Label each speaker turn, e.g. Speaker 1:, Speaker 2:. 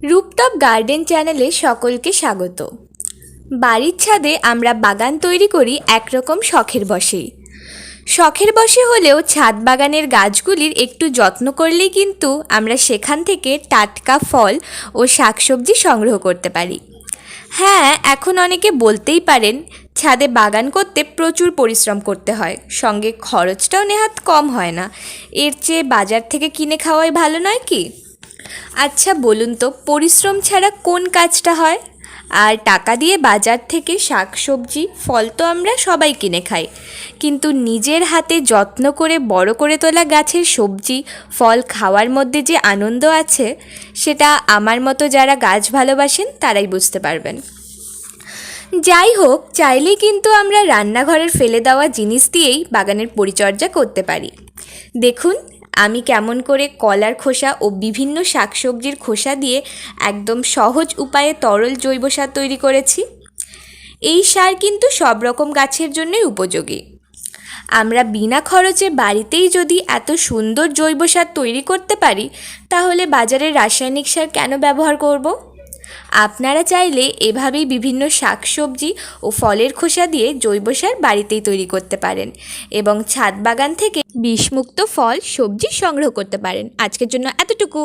Speaker 1: Rooftop garden চ্যানেলে সকলকে স্বাগত। বাড়ির ছাদে আমরা বাগান তৈরি করি একরকম শখের বশেই। শখের বশে হলেও ছাদ বাগানের গাছগুলির একটু যত্ন করলেই কিন্তু আমরা সেখান থেকে টাটকা ফল ও শাকসবজি সংগ্রহ করতে পারি। হ্যাঁ, এখন অনেকে বলতেই পারেন ছাদে বাগান করতে প্রচুর পরিশ্রম করতে হয়, সঙ্গে খরচটাও নেহাত কম হয় না। এর চেয়ে বাজার থেকে কিনে খাওয়াই ভালো নয় কি? আচ্ছা বলুন তো, পরিশ্রম ছাড়া কোন কাজটা হয়? আর টাকা দিয়ে বাজার থেকে শাকসবজি ফল তো আমরা সবাই কিনে খাই, কিন্তু নিজের হাতে যত্ন করে বড় করে তোলা গাছের সবজি ফল খাওয়ার মধ্যে যে আনন্দ আছে, সেটা আমার মতো যারা গাছ ভালোবাসেন তারাই বুঝতে পারবেন। যাই হোক, চাইলেই কিন্তু আমরা রান্নাঘরের ফেলে দেওয়া জিনিস দিয়েই বাগানের পরিচর্যা করতে পারি। দেখুন, আমি কেমন করে কলার খোসা ও বিভিন্ন শাকসবজির খোসা দিয়ে একদম সহজ উপায়ে তরল জৈব সার তৈরি করেছি। এই সার কিন্তু সব রকম গাছের জন্যই উপযোগী। আমরা বিনা খরচে বাড়িতেই যদি এত সুন্দর জৈব সার তৈরি করতে পারি, তাহলে বাজারের রাসায়নিক সার কেন ব্যবহার করব? আপনারা চাইলে এভাবেই বিভিন্ন শাকসবজি ও ফলের খোসা দিয়ে জৈব সার বাড়িতেই তৈরি করতে পারেন এবং ছাদ বাগান থেকে বিষমুক্ত ফল সবজি সংগ্রহ করতে পারেন। আজকের জন্য এতটুকু।